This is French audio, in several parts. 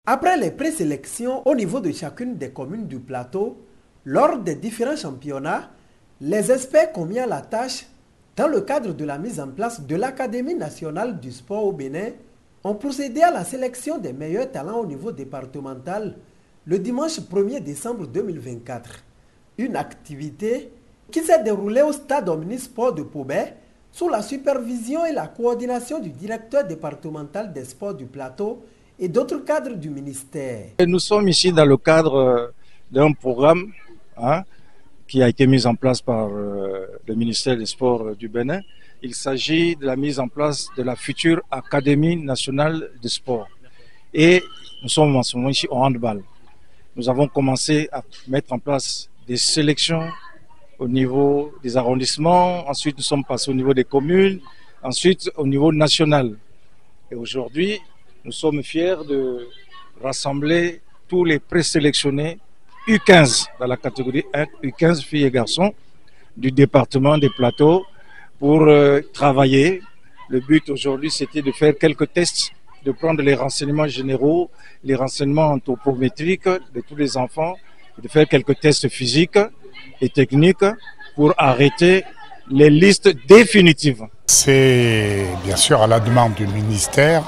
Après les présélections au niveau de chacune des communes du plateau, lors des différents championnats, les experts ont mis à la tâche, dans le cadre de la mise en place de l'Académie nationale du sport au Bénin, ont procédé à la sélection des meilleurs talents au niveau départemental le dimanche 1er décembre 2024. Une activité qui s'est déroulée au stade Omnisport de Pobet sous la supervision et la coordination du directeur départemental des sports du plateau et d'autres cadres du ministère. Nous sommes ici dans le cadre d'un programme qui a été mis en place par le ministère des Sports du Bénin. Il s'agit de la mise en place de la future Académie nationale de sport. Et nous sommes en ce moment ici au handball. Nous avons commencé à mettre en place des sélections au niveau des arrondissements. Ensuite, nous sommes passés au niveau des communes. Ensuite, au niveau national. Et aujourd'hui, nous sommes fiers de rassembler tous les présélectionnés U15 dans la catégorie 1, U15 filles et garçons du département des plateaux pour travailler. Le but aujourd'hui, c'était de faire quelques tests, de prendre les renseignements généraux, les renseignements anthropométriques de tous les enfants, et de faire quelques tests physiques et techniques pour arrêter les listes définitives. C'est bien sûr à la demande du ministère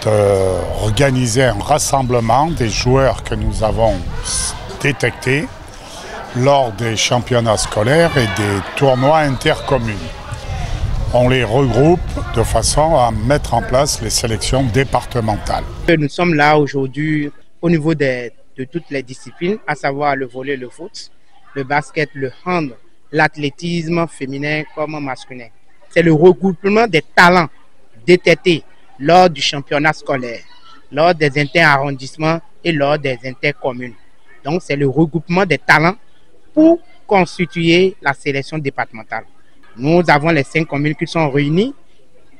d'organiser un rassemblement des joueurs que nous avons détectés lors des championnats scolaires et des tournois intercommunes. On les regroupe de façon à mettre en place les sélections départementales. Nous sommes là aujourd'hui au niveau de toutes les disciplines, à savoir le volley, le foot, le basket, le hand, l'athlétisme féminin comme masculin. C'est le regroupement des talents détectés lors du championnat scolaire, lors des interarrondissements et lors des intercommunes. Donc c'est le regroupement des talents pour constituer la sélection départementale. Nous avons les 5 communes qui sont réunies,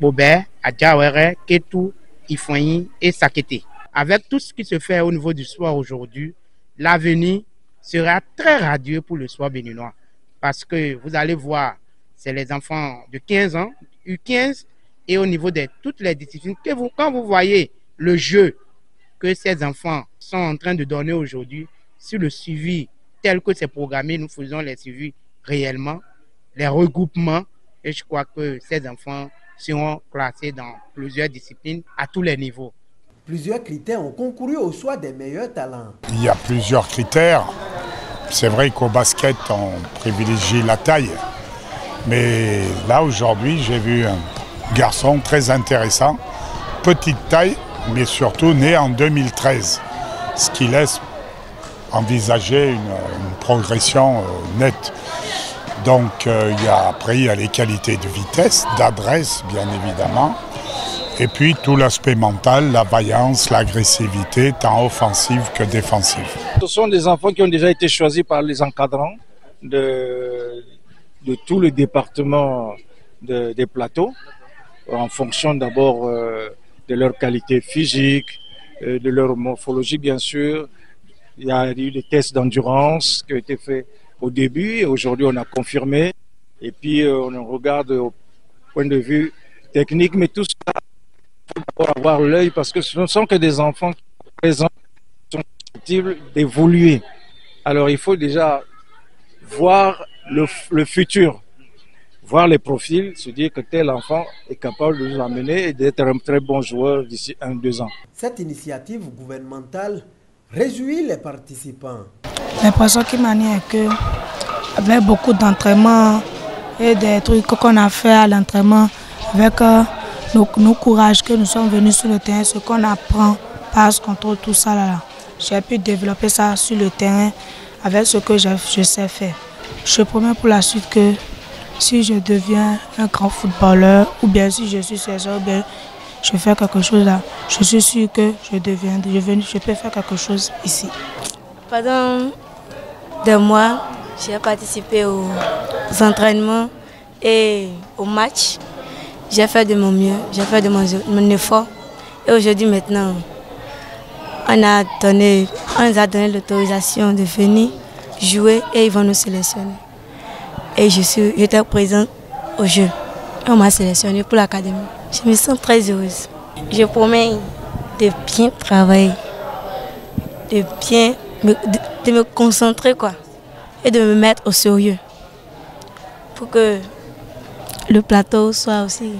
Bobert, Adjawere, Ketou, Ifoigny et Sakété. Avec tout ce qui se fait au niveau du sport aujourd'hui, l'avenir sera très radieux pour le sport béninois. Parce que vous allez voir, c'est les enfants de 15 ans, U15, et au niveau de toutes les disciplines, quand vous voyez le jeu que ces enfants sont en train de donner aujourd'hui, sur le suivi tel que c'est programmé, nous faisons les suivis réellement, les regroupements, et je crois que ces enfants seront classés dans plusieurs disciplines à tous les niveaux. Plusieurs critères ont concouru au choix des meilleurs talents. Il y a plusieurs critères. C'est vrai qu'au basket, on privilégie la taille. Mais là, aujourd'hui, j'ai vu un garçon très intéressant, petite taille, mais surtout né en 2013, ce qui laisse envisager une progression nette. Donc après, il y a les qualités de vitesse, d'adresse, bien évidemment, et puis tout l'aspect mental, la vaillance, l'agressivité, tant offensive que défensive. Ce sont des enfants qui ont déjà été choisis par les encadrants de tout le département des plateaux, en fonction d'abord de leur qualité physique, de leur morphologie bien sûr. Il y a eu des tests d'endurance qui ont été faits au début et aujourd'hui on a confirmé. Et puis on regarde au point de vue technique, mais tout ça, il faut d'abord avoir l'œil parce que ce ne sont que des enfants qui sont susceptibles d'évoluer. Alors il faut déjà voir le futur, voir les profils, se dire que tel enfant est capable de nous emmener et d'être un très bon joueur d'ici 1-2 ans. Cette initiative gouvernementale réjouit les participants. L'impression qui m'a est que avec beaucoup d'entraînement et des trucs qu'on a fait à l'entraînement, avec nos courages que nous sommes venus sur le terrain, ce qu'on apprend, passe, contrôle, tout ça là, j'ai pu développer ça sur le terrain avec ce que je sais faire. Je promets pour la suite que si je deviens un grand footballeur ou bien si je suis chercheur, ou bien je fais quelque chose là, je suis sûr que je peux faire quelque chose ici. Pendant 2 mois, j'ai participé aux entraînements et aux matchs. J'ai fait de mon mieux, j'ai fait de mon effort. Et aujourd'hui maintenant, on nous a donné l'autorisation de venir jouer et ils vont nous sélectionner. Et j'étais présente au jeu. On m'a sélectionné pour l'académie. Je me sens très heureuse. Je promets de bien travailler, de me concentrer quoi, et de me mettre au sérieux pour que le plateau soit aussi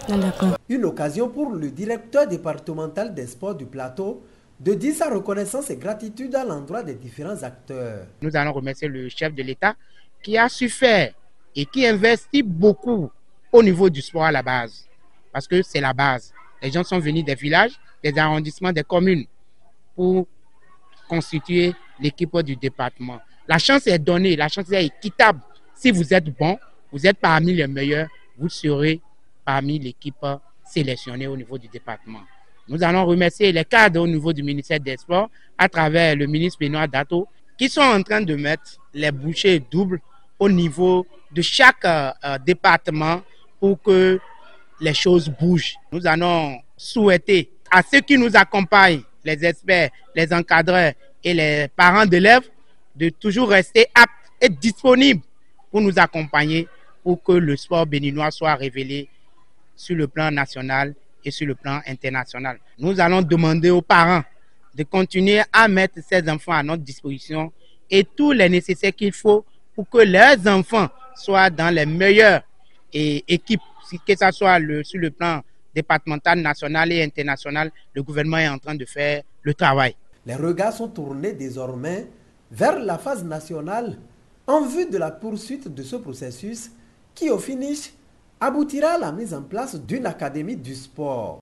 dans le coin. Une occasion pour le directeur départemental des sports du plateau de dire sa reconnaissance et gratitude à l'endroit des différents acteurs. Nous allons remercier le chef de l'État qui a su faire et qui investit beaucoup au niveau du sport à la base. Parce que c'est la base. Les gens sont venus des villages, des arrondissements, des communes pour constituer l'équipe du département. La chance est donnée, la chance est équitable. Si vous êtes bon, vous êtes parmi les meilleurs, vous serez parmi l'équipe sélectionnée au niveau du département. Nous allons remercier les cadres au niveau du ministère des Sports à travers le ministre Benoît Dato qui sont en train de mettre les bouchées doubles au niveau de chaque département pour que les choses bougent. Nous allons souhaiter à ceux qui nous accompagnent, les experts, les encadreurs et les parents d'élèves, de toujours rester aptes et disponibles pour nous accompagner pour que le sport béninois soit révélé sur le plan national et sur le plan international. Nous allons demander aux parents de continuer à mettre ces enfants à notre disposition et tout le nécessaire qu'il faut pour que leurs enfants soient dans les meilleures équipes, que ce soit sur le plan départemental, national et international. Le gouvernement est en train de faire le travail. Les regards sont tournés désormais vers la phase nationale en vue de la poursuite de ce processus qui, au finish, aboutira à la mise en place d'une académie du sport.